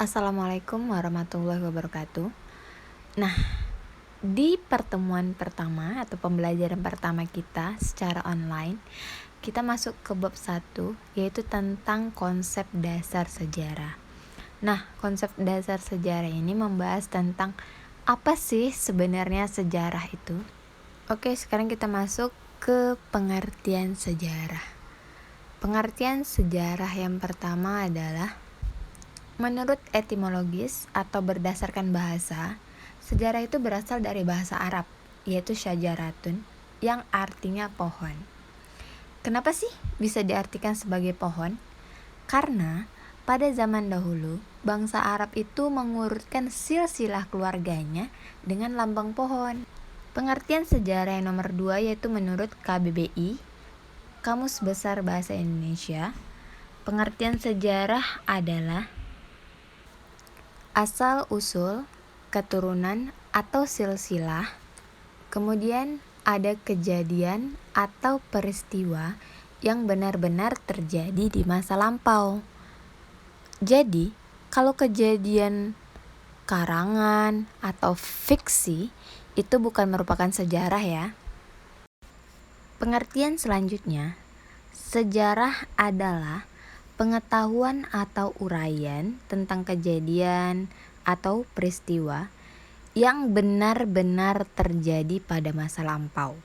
Assalamualaikum warahmatullahi wabarakatuh. Nah, di pertemuan pertama atau pembelajaran pertama kita secara online, kita masuk ke bab 1, yaitu tentang konsep dasar sejarah. Nah, konsep dasar sejarah ini membahas tentang apa sih sebenarnya sejarah itu. Oke, sekarang kita masuk ke pengertian sejarah. Pengertian sejarah yang pertama adalah menurut etimologis atau berdasarkan bahasa, sejarah itu berasal dari bahasa Arab, yaitu syajaratun, yang artinya pohon. Kenapa sih bisa diartikan sebagai pohon? Karena pada zaman dahulu, bangsa Arab itu mengurutkan silsilah keluarganya dengan lambang pohon. Pengertian sejarah yang nomor 2 yaitu menurut KBBI, Kamus Besar Bahasa Indonesia, pengertian sejarah adalah asal-usul, keturunan atau silsilah, kemudian ada kejadian atau peristiwa yang benar-benar terjadi di masa lampau. Jadi, kalau kejadian karangan atau fiksi itu bukan merupakan sejarah ya. Pengertian selanjutnya, sejarah adalah pengetahuan atau uraian tentang kejadian atau peristiwa yang benar-benar terjadi pada masa lampau.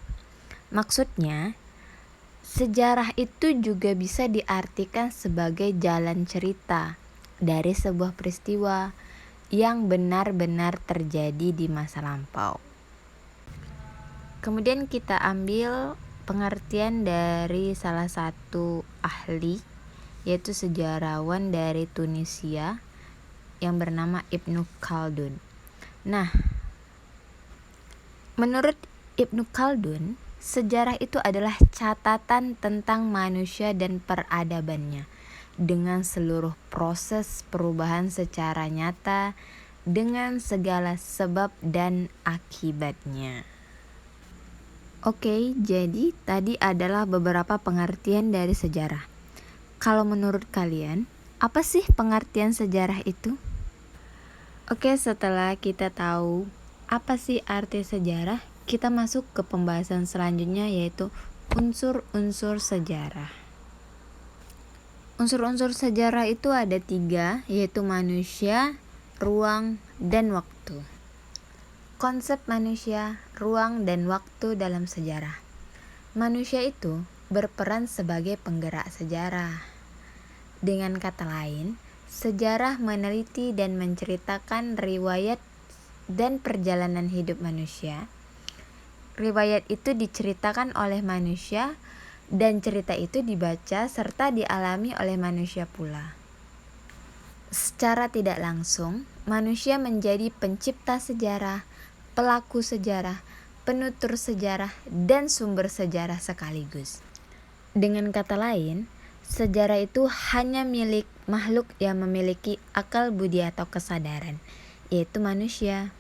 Maksudnya, sejarah itu juga bisa diartikan sebagai jalan cerita dari sebuah peristiwa yang benar-benar terjadi di masa lampau. Kemudian kita ambil pengertian dari salah satu ahli, yaitu sejarawan dari Tunisia yang bernama Ibnu Khaldun. Nah, menurut Ibnu Khaldun, sejarah itu adalah catatan tentang manusia dan peradabannya dengan seluruh proses perubahan secara nyata dengan segala sebab dan akibatnya. Oke, jadi tadi adalah beberapa pengertian dari sejarah. Kalau menurut kalian, apa sih pengertian sejarah itu? Oke, setelah kita tahu apa sih arti sejarah, kita masuk ke pembahasan selanjutnya yaitu unsur-unsur sejarah. Unsur-unsur sejarah itu ada 3, yaitu manusia, ruang, dan waktu. Konsep manusia, ruang, dan waktu dalam sejarah. Manusia itu berperan sebagai penggerak sejarah. Dengan kata lain, sejarah meneliti dan menceritakan riwayat dan perjalanan hidup manusia. Riwayat itu diceritakan oleh manusia dan cerita itu dibaca serta dialami oleh manusia pula. Secara tidak langsung, manusia menjadi pencipta sejarah, pelaku sejarah, penutur sejarah, dan sumber sejarah sekaligus. Dengan kata lain, sejarah itu hanya milik makhluk yang memiliki akal budi atau kesadaran, yaitu manusia.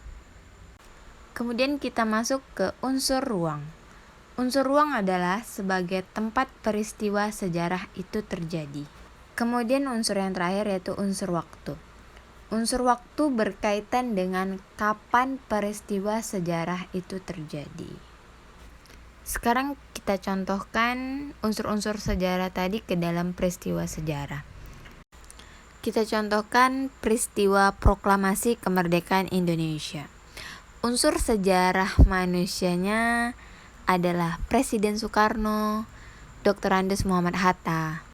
Kemudian kita masuk ke unsur ruang. Unsur ruang adalah sebagai tempat peristiwa sejarah itu terjadi. Kemudian unsur yang terakhir yaitu unsur waktu. Unsur waktu berkaitan dengan kapan peristiwa sejarah itu terjadi. Sekarang kita contohkan unsur-unsur sejarah tadi ke dalam peristiwa sejarah. Kita contohkan peristiwa proklamasi kemerdekaan Indonesia. Unsur sejarah manusianya adalah Presiden Soekarno, Dr. Andes Muhammad Hatta.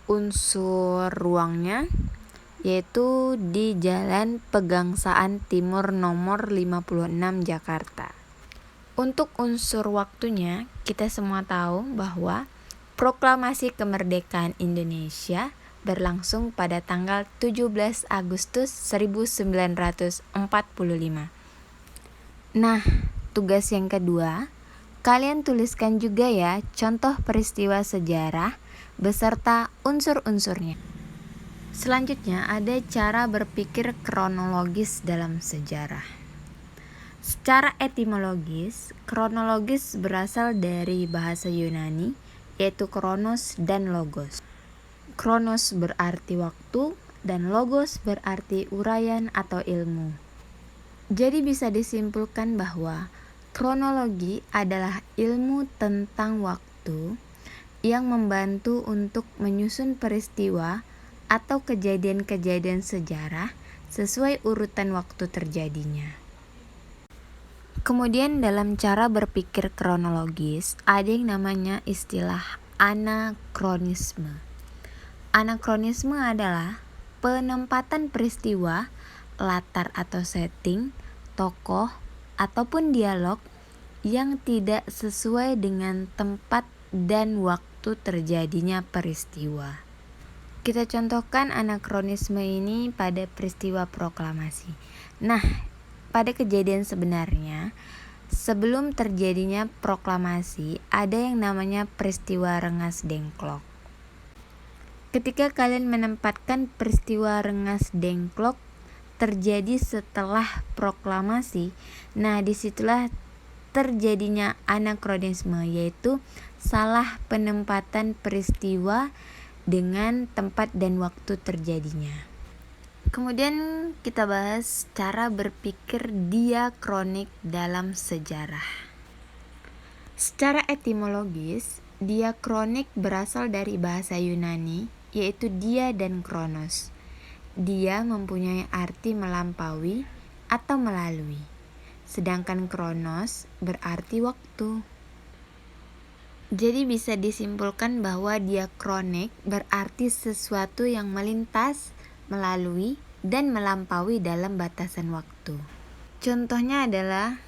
Unsur ruangnya yaitu di Jalan Pegangsaan Timur nomor 56 Jakarta. Untuk unsur waktunya, kita semua tahu bahwa proklamasi kemerdekaan Indonesia berlangsung pada tanggal 17 Agustus 1945. Nah, tugas yang kedua, kalian tuliskan juga ya contoh peristiwa sejarah beserta unsur-unsurnya. Selanjutnya ada cara berpikir kronologis dalam sejarah. Secara etimologis, kronologis berasal dari bahasa Yunani, yaitu kronos dan logos. Kronos berarti waktu dan logos berarti uraian atau ilmu. Jadi bisa disimpulkan bahwa kronologi adalah ilmu tentang waktu yang membantu untuk menyusun peristiwa atau kejadian-kejadian sejarah sesuai urutan waktu terjadinya. Kemudian dalam cara berpikir kronologis, ada yang namanya istilah anakronisme. Anakronisme adalah penempatan peristiwa, latar atau setting, tokoh, ataupun dialog yang tidak sesuai dengan tempat dan waktu terjadinya peristiwa. Kita contohkan anakronisme ini pada peristiwa proklamasi. Nah, pada kejadian sebenarnya, sebelum terjadinya proklamasi, ada yang namanya peristiwa Rengas Dengklok. Ketika kalian menempatkan peristiwa Rengas Dengklok terjadi setelah proklamasi, nah disitulah terjadinya anakronisme, yaitu salah penempatan peristiwa dengan tempat dan waktu terjadinya. Kemudian kita bahas cara berpikir diakronik dalam sejarah. Secara etimologis, diakronik berasal dari bahasa Yunani, yaitu dia dan kronos. Dia mempunyai arti melampaui atau melalui, sedangkan kronos berarti waktu. Jadi bisa disimpulkan bahwa diakronik berarti sesuatu yang melintas, melalui, dan melampaui dalam batasan waktu. Contohnya adalah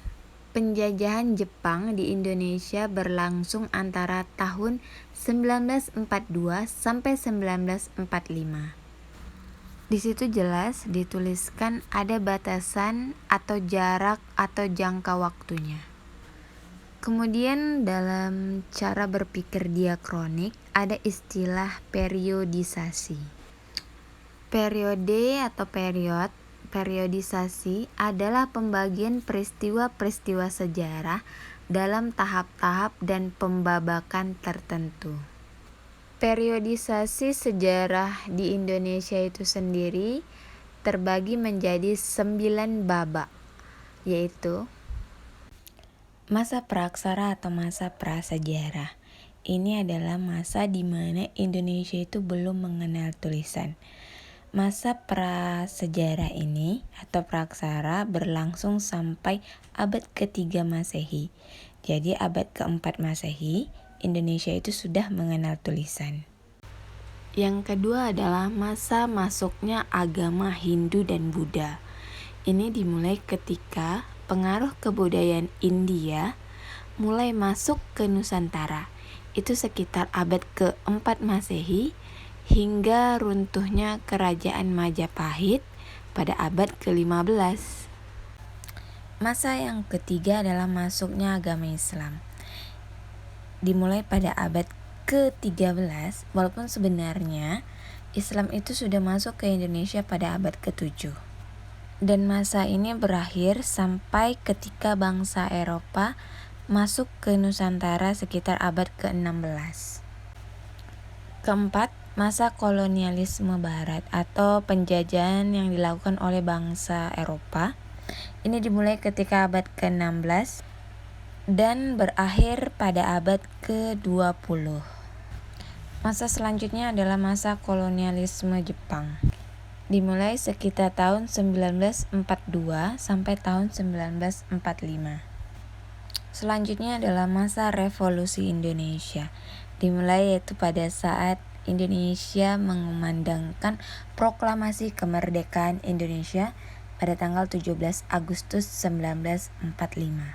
penjajahan Jepang di Indonesia berlangsung antara tahun 1942 sampai 1945. Di situ jelas dituliskan ada batasan atau jarak atau jangka waktunya. Kemudian dalam cara berpikir diakronik ada istilah periodisasi. Periode atau periodisasi adalah pembagian peristiwa-peristiwa sejarah dalam tahap-tahap dan pembabakan tertentu. Periodisasi sejarah di Indonesia itu sendiri terbagi menjadi 9 babak, yaitu masa praksara atau masa prasejarah. Ini adalah masa di mana Indonesia itu belum mengenal tulisan. Masa prasejarah ini atau praksara berlangsung sampai abad ke-3 Masehi. Jadi abad ke-4 Masehi, Indonesia itu sudah mengenal tulisan. Yang kedua adalah masa masuknya agama Hindu dan Buddha. Ini dimulai ketika pengaruh kebudayaan India mulai masuk ke Nusantara. Itu sekitar abad ke-4 Masehi hingga runtuhnya kerajaan Majapahit pada abad ke-15. Masa yang ketiga adalah masuknya agama Islam. Dimulai pada abad ke-13, walaupun sebenarnya Islam itu sudah masuk ke Indonesia pada abad ke-7. Dan masa ini berakhir sampai ketika bangsa Eropa masuk ke Nusantara sekitar abad ke-16. Keempat, masa kolonialisme barat atau penjajahan yang dilakukan oleh bangsa Eropa. Ini dimulai ketika abad ke-16 dan berakhir pada abad ke-20. Masa selanjutnya adalah masa kolonialisme Jepang. Dimulai sekitar tahun 1942 sampai tahun 1945. Selanjutnya adalah masa revolusi Indonesia. Dimulai yaitu pada saat Indonesia mengumandangkan proklamasi kemerdekaan Indonesia pada tanggal 17 Agustus 1945.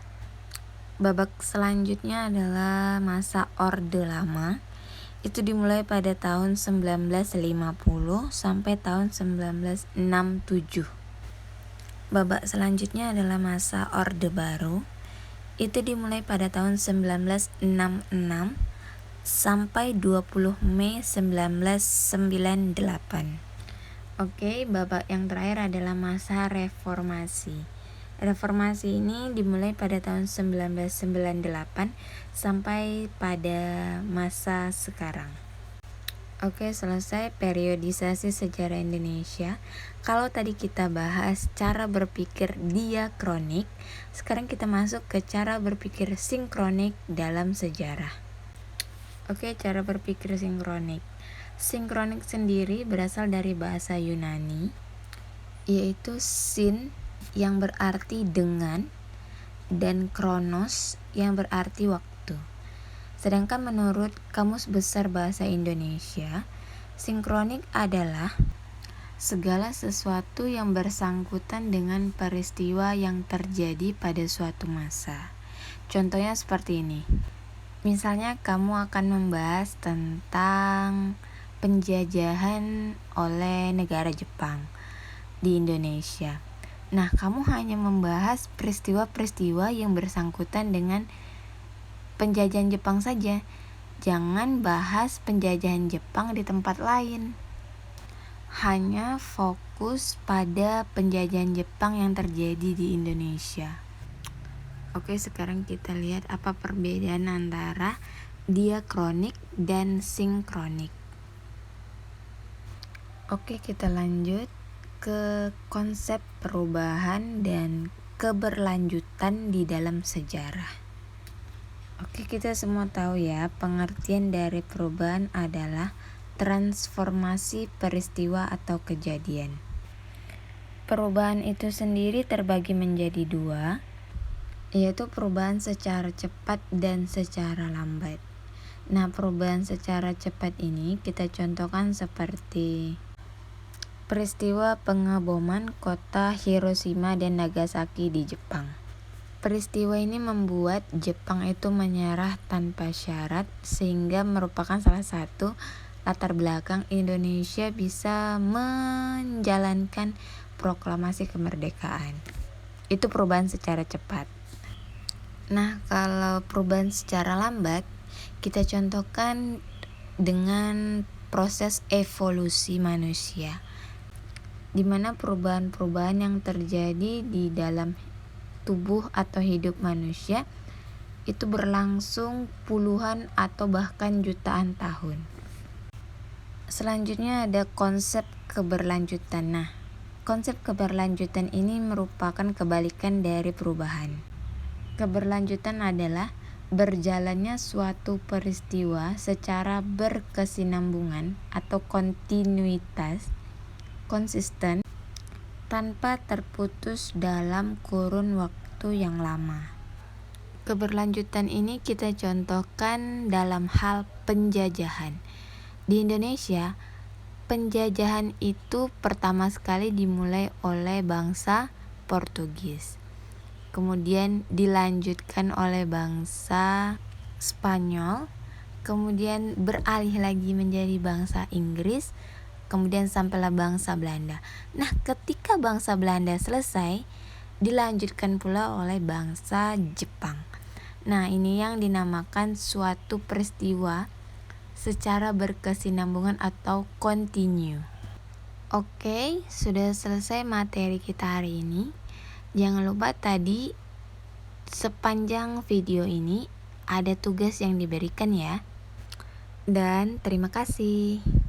Babak selanjutnya adalah masa Orde Lama. Itu dimulai pada tahun 1950 sampai tahun 1967. Babak selanjutnya adalah masa Orde Baru. Itu dimulai pada tahun 1966 sampai 20 Mei 1998. Oke, babak yang terakhir adalah masa reformasi. Reformasi ini dimulai pada tahun 1998 sampai pada masa sekarang. Oke, selesai periodisasi sejarah Indonesia. Kalau tadi kita bahas cara berpikir diakronik, sekarang kita masuk ke cara berpikir sinkronik dalam sejarah. Oke, cara berpikir sinkronik. Sinkronik sendiri berasal dari bahasa Yunani, yaitu sin yang berarti dengan dan kronos yang berarti waktu. Sedangkan menurut Kamus Besar Bahasa Indonesia, sinkronik adalah segala sesuatu yang bersangkutan dengan peristiwa yang terjadi pada suatu masa. Contohnya seperti ini. Misalnya kamu akan membahas tentang penjajahan oleh negara Jepang di Indonesia. Nah, kamu hanya membahas peristiwa-peristiwa yang bersangkutan dengan penjajahan Jepang saja. Jangan bahas penjajahan Jepang di tempat lain. Hanya fokus pada penjajahan Jepang yang terjadi di Indonesia. Oke, sekarang kita lihat apa perbedaan antara diakronik dan sinkronik. Oke, kita lanjut ke konsep perubahan dan keberlanjutan di dalam sejarah. Oke, kita semua tahu ya, pengertian dari perubahan adalah transformasi peristiwa atau kejadian. Perubahan itu sendiri terbagi menjadi dua, yaitu perubahan secara cepat dan secara lambat. Nah, perubahan secara cepat ini kita contohkan seperti peristiwa pengeboman kota Hiroshima dan Nagasaki di Jepang. Peristiwa ini membuat Jepang itu menyerah tanpa syarat, sehingga merupakan salah satu latar belakang Indonesia bisa menjalankan proklamasi kemerdekaan. Itu perubahan secara cepat. Nah, kalau perubahan secara lambat, kita contohkan dengan proses evolusi manusia, di mana perubahan-perubahan yang terjadi di dalam tubuh atau hidup manusia itu berlangsung puluhan atau bahkan jutaan tahun. Selanjutnya ada konsep keberlanjutan. Nah, konsep keberlanjutan ini merupakan kebalikan dari perubahan. Keberlanjutan adalah berjalannya suatu peristiwa secara berkesinambungan atau kontinuitas, konsisten, tanpa terputus dalam kurun waktu yang lama. Keberlanjutan ini kita contohkan dalam hal penjajahan. Di Indonesia, penjajahan itu pertama sekali dimulai oleh bangsa Portugis. Kemudian dilanjutkan oleh bangsa Spanyol, kemudian beralih lagi menjadi bangsa Inggris, kemudian sampailah bangsa Belanda. Nah, ketika bangsa Belanda selesai, dilanjutkan pula oleh bangsa Jepang. Nah, ini yang dinamakan suatu peristiwa secara berkesinambungan atau continue. Oke, sudah selesai materi kita hari ini. Jangan lupa tadi sepanjang video ini ada tugas yang diberikan ya. Dan terima kasih.